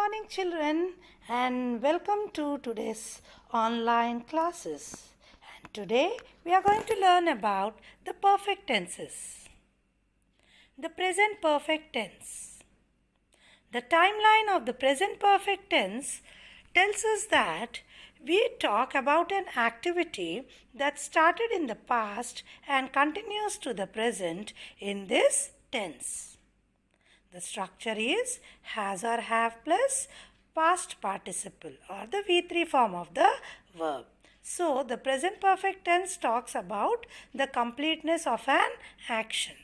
morning, children, and welcome to today's online classes. And today we are going to learn about the perfect tenses. The present perfect tense. The timeline of the present perfect tense tells us that we talk about an activity that started in the past and continues to the present in this tense. The structure is has or have plus past participle or the V3 form of the verb. So, the present perfect tense talks about the completeness of an action.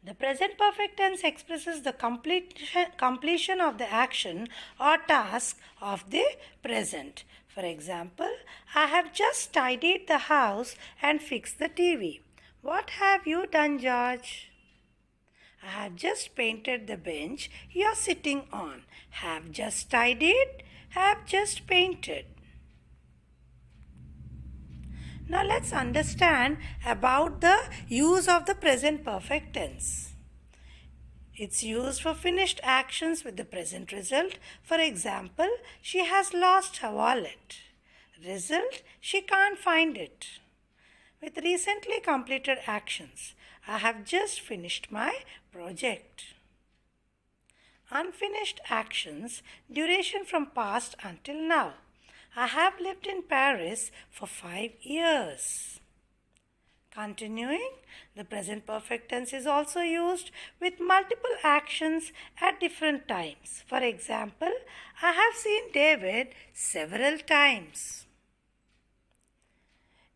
The present perfect tense expresses the completion of the action or task of the present. For example, I have just tidied the house and fixed the TV. What have you done, George? I have just painted the bench you are sitting on. Have just tidied, have just painted. Now let's understand about the use of the present perfect tense. It's used for finished actions with the present result. For example, she has lost her wallet. Result, she can't find it. With recently completed actions, I have just finished my project. Unfinished actions, duration from past until now. I have lived in Paris for 5 years. Continuing, the present perfect tense is also used with multiple actions at different times. For example, I have seen David several times.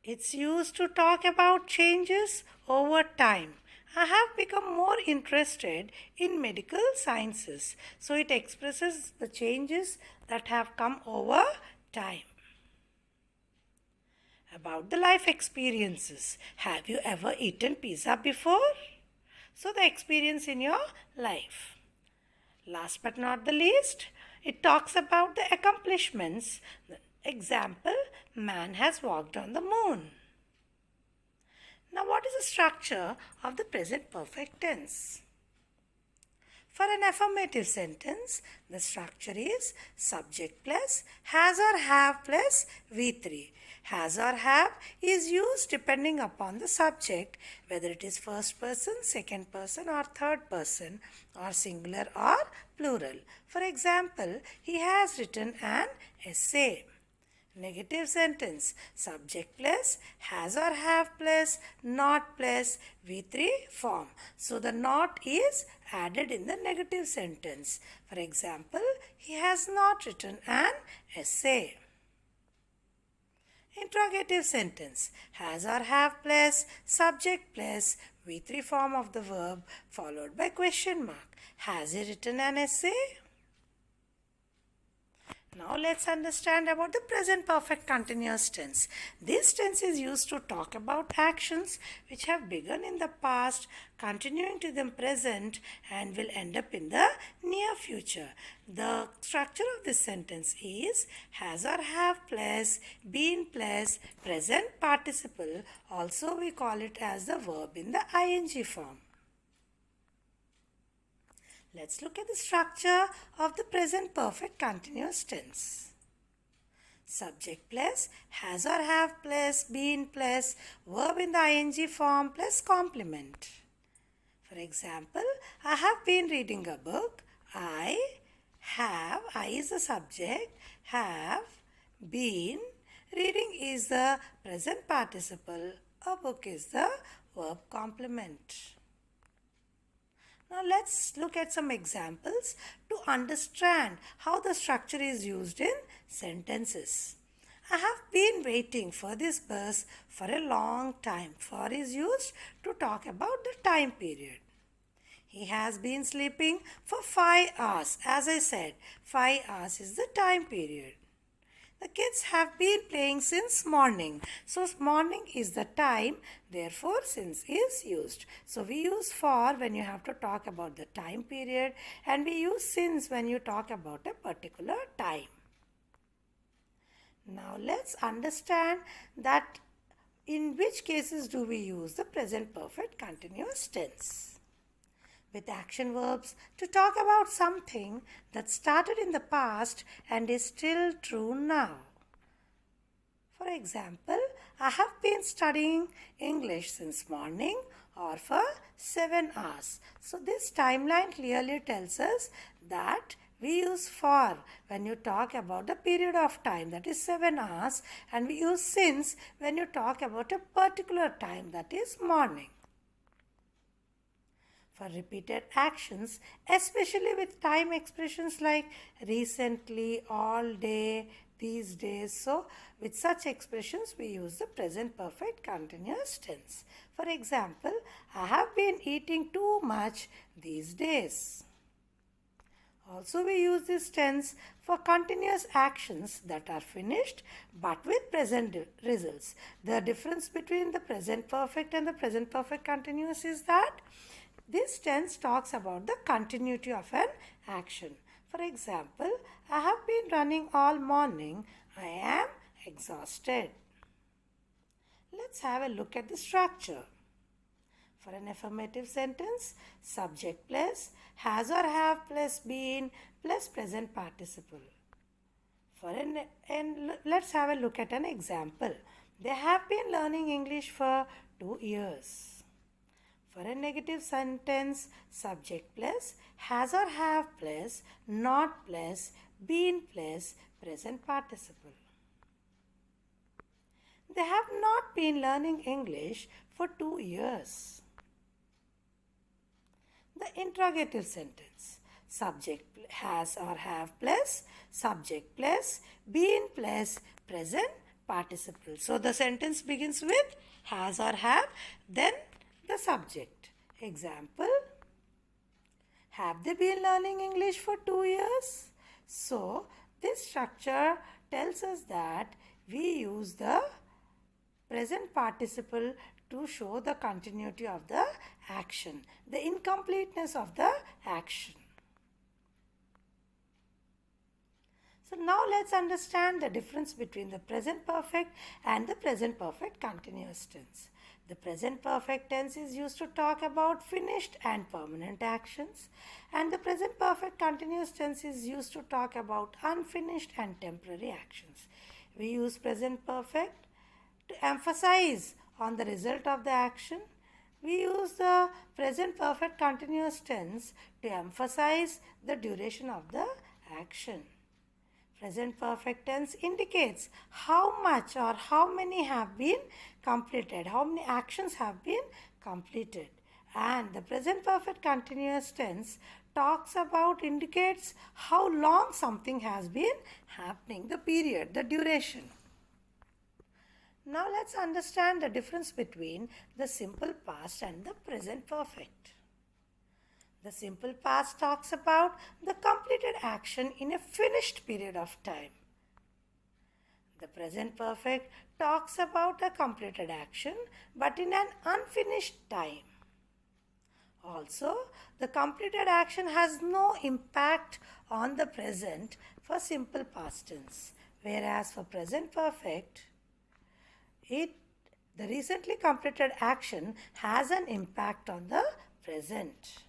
It's used to talk about changes over time. I have become more interested in medical sciences. So it expresses the changes that have come over time. About the life experiences. Have you ever eaten pizza before? So the experience in your life. Last but not the least, it talks about the accomplishments. Example, man has walked on the moon. Now, what is the structure of the present perfect tense? For an affirmative sentence, the structure is subject plus has or have plus V3. Has or have is used depending upon the subject, whether it is first person, second person or third person or singular or plural. For example, he has written an essay. Negative sentence, subject plus has or have plus not plus V3 form. So the not is added in the negative sentence. For example, he has not written an essay. Interrogative sentence, has or have plus subject plus V3 form of the verb followed by question mark. Has he written an essay? Now let's understand about the present perfect continuous tense. This tense is used to talk about actions which have begun in the past, continuing to the present and will end up in the near future. The structure of this sentence is has or have plus been plus present participle. Also we call it as the verb in the ing form. Let's look at the structure of the present perfect continuous tense. Subject plus has or have plus been plus verb in the ing form plus complement. For example, I have been reading a book. I is the subject, have been, reading is the present participle, a book is the verb complement. Now let's look at some examples to understand how the structure is used in sentences. I have been waiting for this bus for a long time. For is used to talk about the time period. He has been sleeping for 5 hours. As I said, 5 hours is the time period. The kids have been playing since morning. So morning is the time, therefore since is used. So we use for when you have to talk about the time period and we use since when you talk about a particular time. Now let's understand that in which cases do we use the present perfect continuous tense. with action verbs to talk about something that started in the past and is still true now. For example, I have been studying English since morning or for 7 hours. So this timeline clearly tells us that we use for when you talk about a period of time, that is 7 hours, and we use since when you talk about a particular time, that is morning. For repeated actions, especially with time expressions like recently, all day, these days. So, with such expressions, we use the present perfect continuous tense. For example, I have been eating too much these days. Also, we use this tense for continuous actions that are finished but with present results. The difference between the present perfect and the present perfect continuous is that this tense talks about the continuity of an action. For example, I have been running all morning. I am exhausted. Let's have a look at the structure. For an affirmative sentence, subject plus has or have plus been plus present participle. Let's have a look at an example. They have been learning English for 2 years. For a negative sentence, subject plus has or have plus not plus been plus present participle. They have not been learning English for 2 years. The interrogative sentence, subject has or have plus subject plus been plus present participle. So the sentence begins with has or have, then the subject. Example, have they been learning English for 2 years? So this structure tells us that we use the present participle to show the continuity of the action, the incompleteness of the action. So now let's understand the difference between the present perfect and the present perfect continuous tense. The present perfect tense is used to talk about finished and permanent actions, and the present perfect continuous tense is used to talk about unfinished and temporary actions. We use present perfect to emphasize on the result of the action. We use the present perfect continuous tense to emphasize the duration of the action. Present perfect tense indicates how much or how many have been completed, how many actions have been completed. And the present perfect continuous tense indicates how long something has been happening, the period, the duration. Now let's understand the difference between the simple past and the present perfect. The simple past talks about the completed action in a finished period of time. The present perfect talks about a completed action but in an unfinished time. Also, the completed action has no impact on the present for simple past tense, whereas for present perfect, the recently completed action has an impact on the present.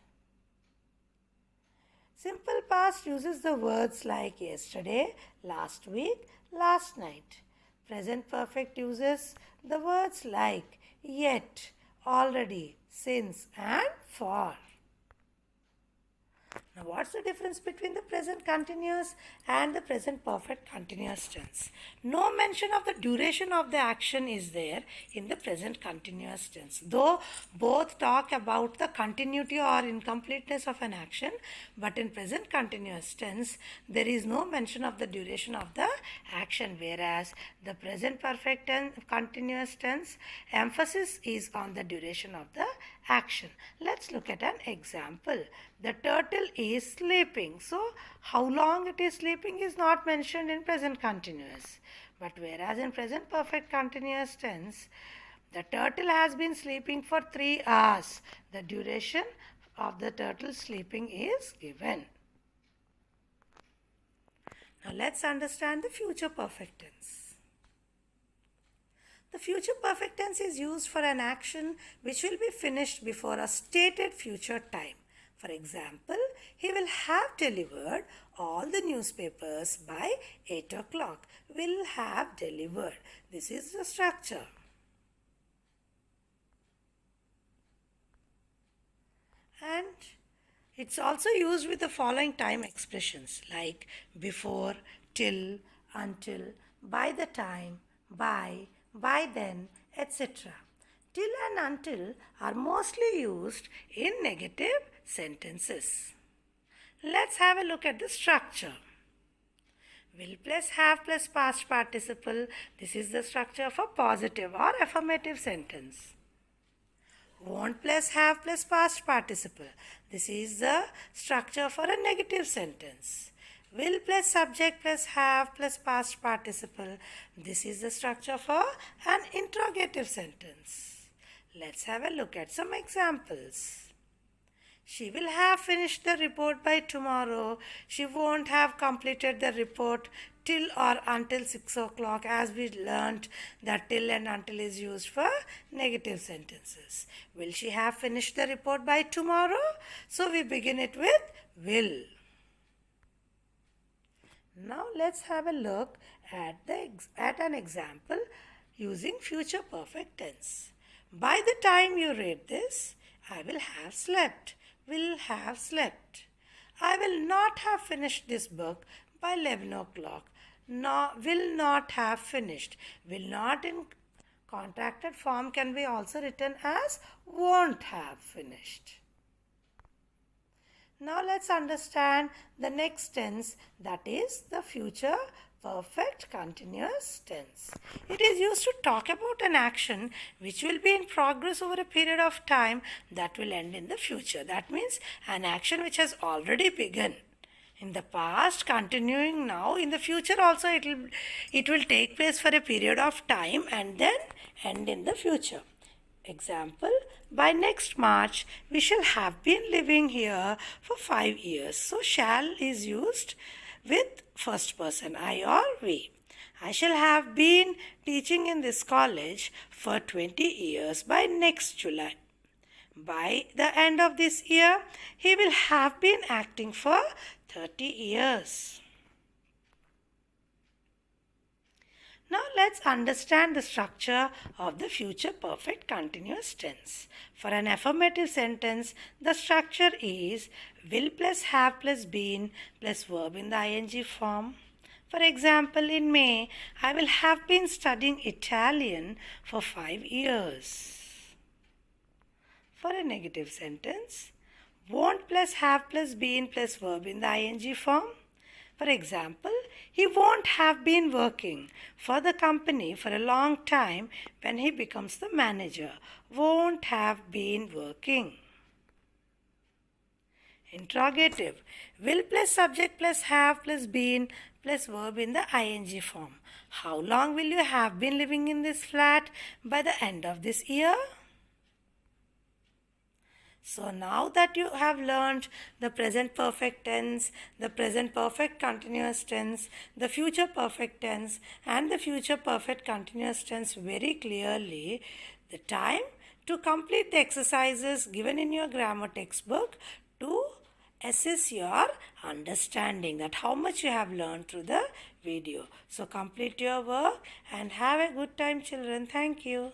Simple past uses the words like yesterday, last week, last night. Present perfect uses the words like yet, already, since, and for. Now, what's the difference between the present continuous and the present perfect continuous tense? No mention of the duration of the action is there in the present continuous tense. Though both talk about the continuity or incompleteness of an action, but in present continuous tense, there is no mention of the duration of the action, whereas the present perfect continuous tense emphasis is on the duration of the action. Let's look at an example. The turtle is sleeping. So, how long it is sleeping is not mentioned in present continuous. But whereas in present perfect continuous tense, the turtle has been sleeping for 3 hours. The duration of the turtle sleeping is given. Now, let's understand the future perfect tense. The future perfect tense is used for an action which will be finished before a stated future time. For example, he will have delivered all the newspapers by 8 o'clock. Will have delivered. This is the structure. And it's also used with the following time expressions like before, till, until, by the time, by then, etc. Till and until are mostly used in negative sentences. Let's have a look at the structure. Will plus have plus past participle. This is the structure of a positive or affirmative sentence. Won't plus have plus past participle. This is the structure for a negative sentence. Will plus subject plus have plus past participle. This is the structure for an interrogative sentence. Let's have a look at some examples. She will have finished the report by tomorrow. She won't have completed the report till or until 6 o'clock, as we learnt that till and until is used for negative sentences. Will she have finished the report by tomorrow? So we begin it with will. Now let's have a look at an example using future perfect tense. By the time you read this, I will have slept. Will have slept. I will not have finished this book by 11 o'clock. No, will not have finished. Will not in contracted form can be also written as won't have finished. Now let's understand the next tense, that is the future perfect continuous tense. It is used to talk about an action which will be in progress over a period of time that will end in the future. That means an action which has already begun in the past, continuing now, in the future also it will take place for a period of time and then end in the future. Example, by next March we shall have been living here for 5 years. So shall is used with first person I or we. I shall have been teaching in this college for 20 years by next July. By the end of this year, he will have been acting for 30 years. Now let's understand the structure of the future perfect continuous tense. For an affirmative sentence, the structure is will plus have plus been plus verb in the ing form. For example, in May, I will have been studying Italian for 5 years. For a negative sentence, won't plus have plus been plus verb in the ing form. For example, he won't have been working for the company for a long time when he becomes the manager. Won't have been working. Interrogative. Will plus subject plus have plus been plus verb in the ing form. How long will you have been living in this flat by the end of this year? So now that you have learned the present perfect tense, the present perfect continuous tense, the future perfect tense and the future perfect continuous tense very clearly, the time to complete the exercises given in your grammar textbook to assess your understanding, that how much you have learned through the video. So complete your work and have a good time, children. Thank you.